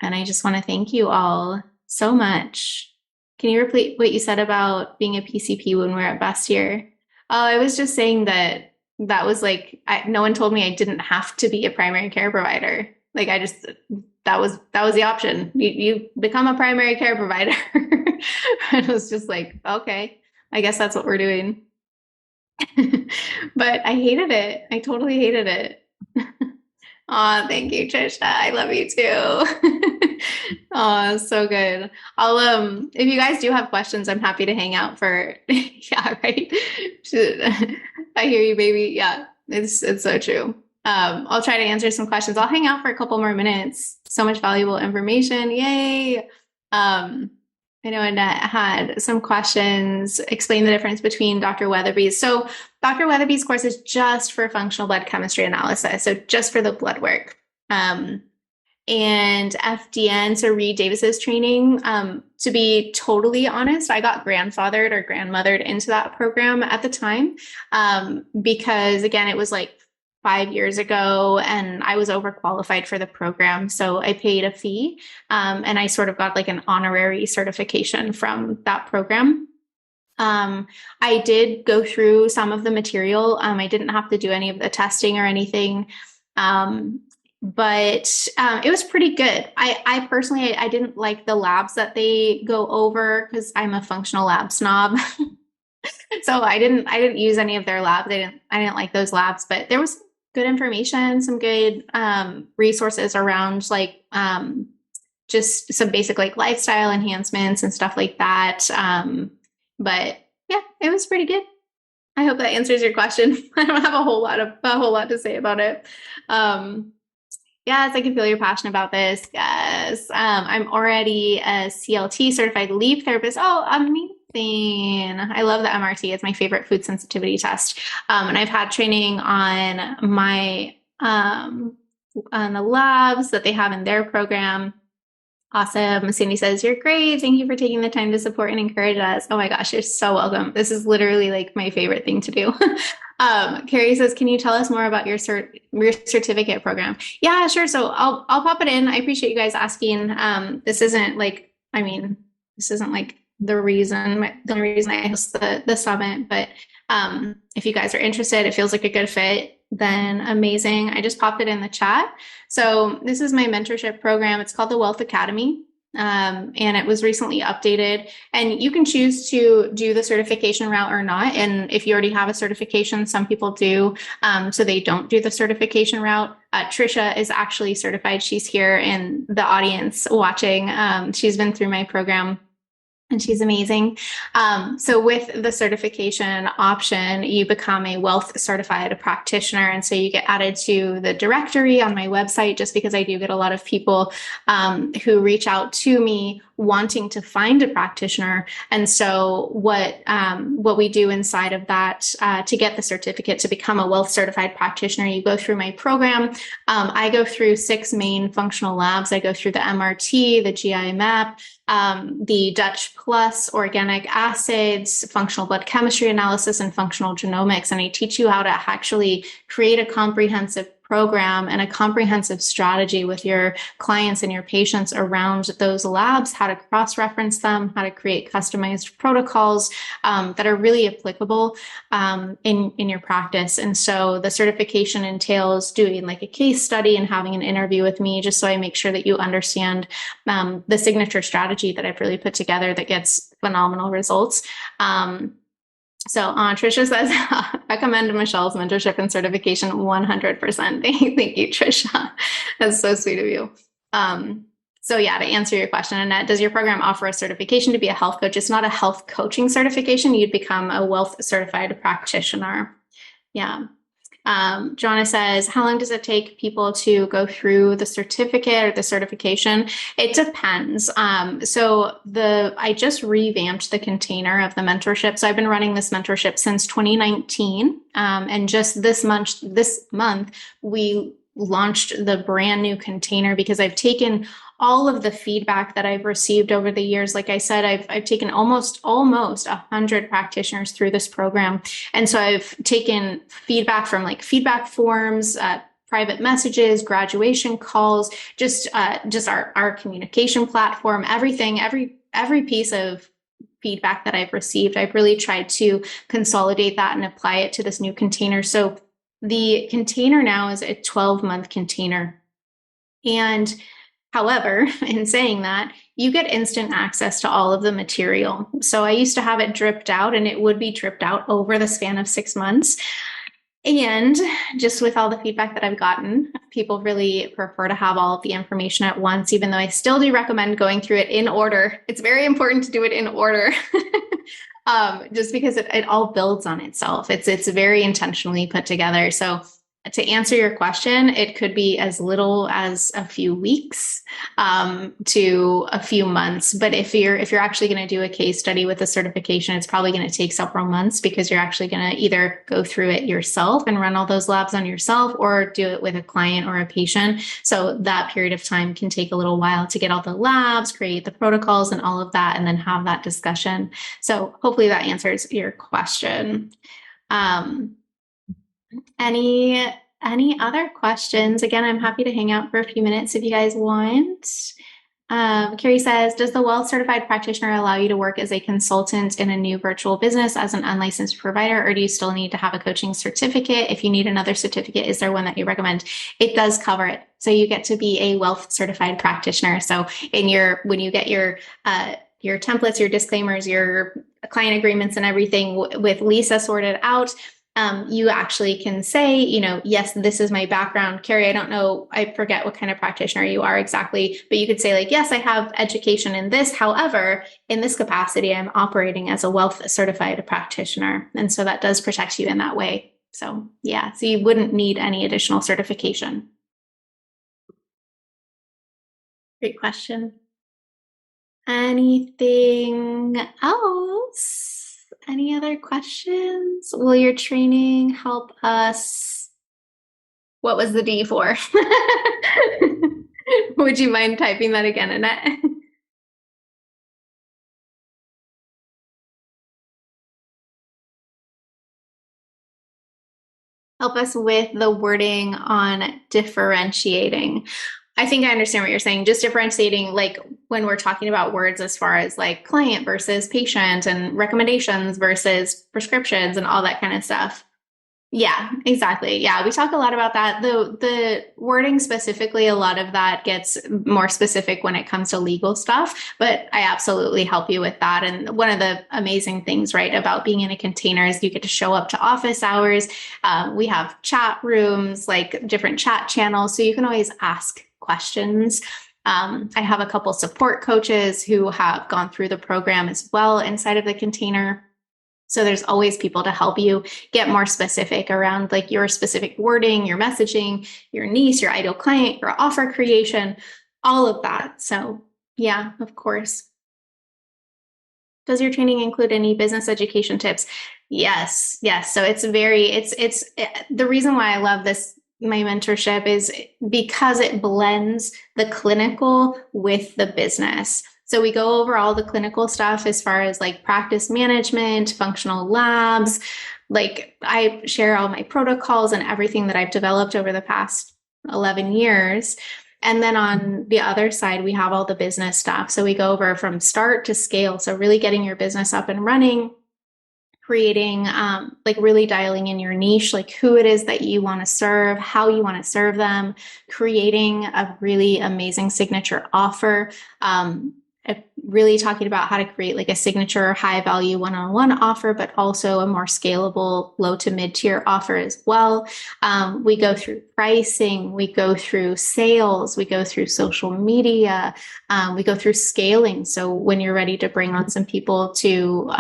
And I just want to thank you all so much. Can you repeat what you said about being a PCP when we're at Bastyr? Oh, I was just saying that that was like, no one told me I didn't have to be a primary care provider. Like I just, that was the option. You become a primary care provider. And it was just like, okay, I guess that's what we're doing. But I hated it. I totally hated it. Oh, thank you, Trisha. I love you too. Oh, so good. I'll if you guys do have questions, I'm happy to hang out for yeah, right. I hear you, baby. Yeah, it's so true. I'll try to answer some questions. I'll hang out for a couple more minutes. So much valuable information. Yay. I know Annette had some questions. Explain the difference between Dr. Weatherby's. So Dr. Weatherby's course is just for functional blood chemistry analysis, so just for the blood work. And FDN, so Reed Davis's training. To be totally honest, I got grandfathered or grandmothered into that program at the time because, again, it was like 5 years ago and I was overqualified for the program. So I paid a fee and I sort of got like an honorary certification from that program. I did go through some of the material. I didn't have to do any of the testing or anything. But it was pretty good. I personally, I didn't like the labs that they go over because I'm a functional lab snob. So I didn't use any of their labs. I didn't like those labs, but there was good information, some good resources around like just some basic like lifestyle enhancements and stuff like that. But yeah, it was pretty good. I hope that answers your question. I don't have a whole lot to say about it. Yes, I can feel you're passionate about this. Yes. I'm already a CLT certified leap therapist. Oh, amazing. I love the MRT. It's my favorite food sensitivity test. And I've had training on my, on the labs that they have in their program. Awesome. Cindy says, you're great. Thank you for taking the time to support and encourage us. Oh my gosh, you're so welcome. This is literally like my favorite thing to do. Carrie says, can you tell us more about your certificate program? Yeah, sure. So I'll pop it in. I appreciate you guys asking. This isn't like the only reason I host the summit, but if you guys are interested, it feels like a good fit, then amazing. I just popped it in the chat. So this is my mentorship program. It's called the Wealth Academy. And it was recently updated, and you can choose to do the certification route or not. And if you already have a certification, some people do, so they don't do the certification route. Trisha is actually certified. She's here in the audience watching. She's been through my program and she's amazing. So with the certification option, you become a wealth certified practitioner. And so you get added to the directory on my website, just because I do get a lot of people who reach out to me wanting to find a practitioner. And so what we do inside of that to get the certificate to become a wealth certified practitioner, you go through my program. I go through 6 main functional labs. I go through the MRT, the GI map, the Dutch Plus, organic acids, functional blood chemistry analysis, and functional genomics. And I teach you how to actually create a comprehensive program and a comprehensive strategy with your clients and your patients around those labs, how to cross-reference them, how to create customized protocols that are really applicable in your practice. And so the certification entails doing like a case study and having an interview with me, just so I make sure that you understand the signature strategy that I've really put together that gets phenomenal results. So Trisha says, recommend Michelle's mentorship and certification 100%. Thank you, Trisha. That's so sweet of you. So yeah, to answer your question, Annette, does your program offer a certification to be a health coach? It's not a health coaching certification. You'd become a wealth certified practitioner. Yeah. Joanna says, how long does it take people to go through the certificate or the certification? It depends. So I just revamped the container of the mentorship. So I've been running this mentorship since 2019. And just this month, we launched the brand new container because I've taken all of the feedback that I've received over the years. Like I said, I've taken almost 100 practitioners through this program. And so I've taken feedback from like feedback forms, private messages, graduation calls, just our communication platform, everything, every piece of feedback that I've received. I've really tried to consolidate that and apply it to this new container. So The container now is a 12-month container. And however, in saying that, you get instant access to all of the material. So I used to have it dripped out, and it would be dripped out over the span of 6 months. And just with all the feedback that I've gotten, people really prefer to have all of the information at once, even though I still do recommend going through it in order. It's very important to do it in order. Just because it all builds on itself. It's very intentionally put together. So to answer your question, it could be as little as a few weeks to a few months. But if you're actually going to do a case study with a certification, it's probably going to take several months, because you're actually going to either go through it yourself and run all those labs on yourself, or do it with a client or a patient. So that period of time can take a little while to get all the labs, create the protocols and all of that, and then have that discussion. So hopefully that answers your question. Any other questions? Again, I'm happy to hang out for a few minutes if you guys want. Carrie says, does the WELL certified practitioner allow you to work as a consultant in a new virtual business as an unlicensed provider, or do you still need to have a coaching certificate? If you need another certificate, is there one that you recommend? It does cover it. So you get to be a WELL certified practitioner. So when you get your templates, your disclaimers, your client agreements and everything with Lisa sorted out, you actually can say, yes, this is my background. Carrie, I don't know, I forget what kind of practitioner you are exactly, but you could say like, yes, I have education in this. However, in this capacity, I'm operating as a WELL certified practitioner. And so that does protect you in that way. So yeah, so you wouldn't need any additional certification. Great question. Anything else? Any other questions? Will your training help us? What was the D for? Would you mind typing that again, Annette? Help us with the wording on differentiating. I think I understand what you're saying. Just differentiating, like when we're talking about words as far as like client versus patient and recommendations versus prescriptions and all that kind of stuff. Yeah, exactly. Yeah, we talk a lot about that. The wording specifically, a lot of that gets more specific when it comes to legal stuff, but I absolutely help you with that. And one of the amazing things, right, about being in a container is you get to show up to office hours. We have chat rooms, like different chat channels, so you can always ask questions. I have a couple support coaches who have gone through the program as well inside of the container. So there's always people to help you get more specific around like your specific wording, your messaging, your niche, your ideal client, your offer creation, all of that. So yeah, of course. Does your training include any business education tips? Yes. So it's the reason why I love this, my mentorship, is because it blends the clinical with the business. So we go over all the clinical stuff as far as like practice management, functional labs. Like I share all my protocols and everything that I've developed over the past 11 years. And then on the other side, we have all the business stuff. So we go over from start to scale. So really getting your business up and running, creating, like really dialing in your niche, like who it is that you want to serve, how you want to serve them, creating a really amazing signature offer, really talking about how to create like a signature high value one-on-one offer, but also a more scalable low to mid-tier offer as well. We go through pricing, we go through sales, we go through social media, we go through scaling. So when you're ready to bring on some people to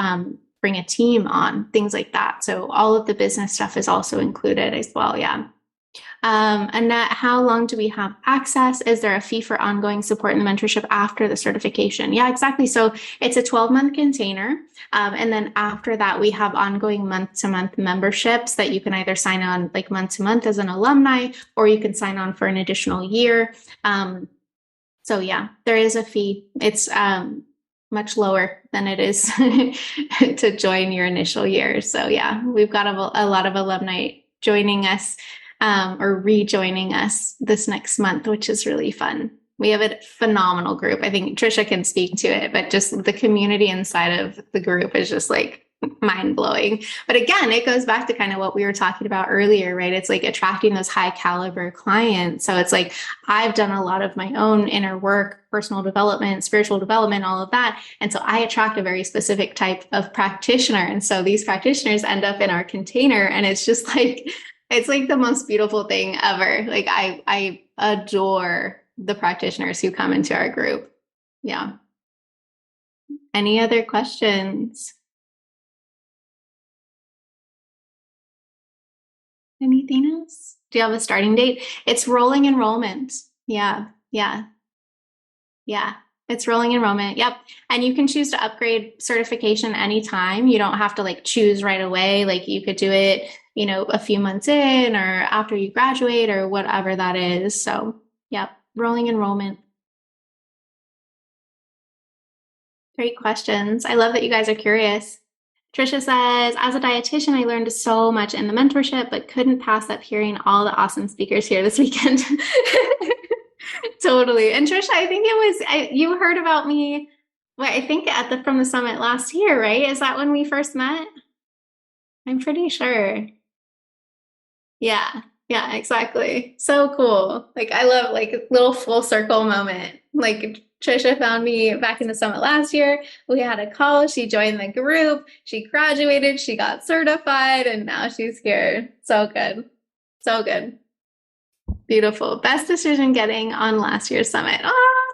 bring a team on, things like that. So all of the business stuff is also included as well. Yeah. Annette, how long do we have access? Is there a fee for ongoing support in the mentorship after the certification? Yeah, exactly. So it's a 12-month container. And then after that, we have ongoing month-to-month memberships that you can either sign on like month-to-month as an alumni, or you can sign on for an additional year. So yeah, there is a fee. It's much lower than it is to join your initial year. So yeah, we've got a lot of alumni joining us or rejoining us this next month, which is really fun. We have a phenomenal group. I think Trisha can speak to it, but just the community inside of the group is just like mind blowing. But again, it goes back to kind of what we were talking about earlier, right? It's like attracting those high caliber clients. So it's like I've done a lot of my own inner work, personal development, spiritual development, all of that. And so I attract a very specific type of practitioner. And so these practitioners end up in our container. And it's just like, it's like the most beautiful thing ever. Like I adore the practitioners who come into our group. Yeah. Any other questions? Anything else? Do you have a starting date? It's rolling enrollment. Yeah. Yeah. Yeah. It's rolling enrollment. Yep. And you can choose to upgrade certification anytime. You don't have to like choose right away. Like you could do it, a few months in or after you graduate or whatever that is. So, yep. Rolling enrollment. Great questions. I love that you guys are curious. Trisha says, as a dietitian, I learned so much in the mentorship, but couldn't pass up hearing all the awesome speakers here this weekend. Totally. And Trisha, I think you heard about me, well, I think from the summit last year, right? Is that when we first met? I'm pretty sure. Yeah. Yeah, exactly. So cool. Like I love like a little full circle moment. Like Trisha found me back in the summit last year. We had a call. She joined the group. She graduated. She got certified and now she's here. So good. So good. Beautiful. Best decision getting on last year's summit. Oh,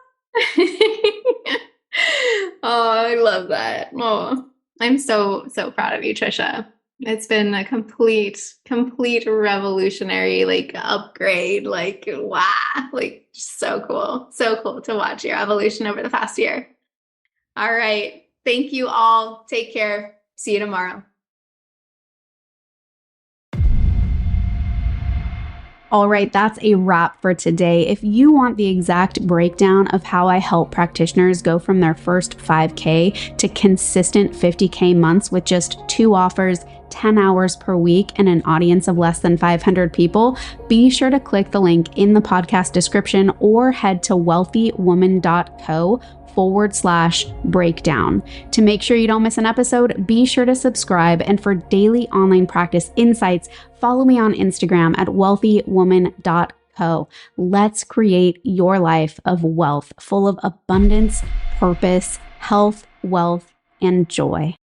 oh, I love that. Oh, I'm so, so proud of you, Trisha. It's been a complete revolutionary like upgrade. Like, wow, like so cool. So cool to watch your evolution over the past year. All right. Thank you all. Take care. See you tomorrow. All right, that's a wrap for today. If you want the exact breakdown of how I help practitioners go from their first 5K to consistent 50K months with just 2 offers, 10 hours per week, and an audience of less than 500 people, be sure to click the link in the podcast description or head to wealthywoman.co/breakdown. To make sure you don't miss an episode, be sure to subscribe. And for daily online practice insights, follow me on Instagram at wealthywoman.co. Let's create your life of wealth full of abundance, purpose, health, wealth, and joy.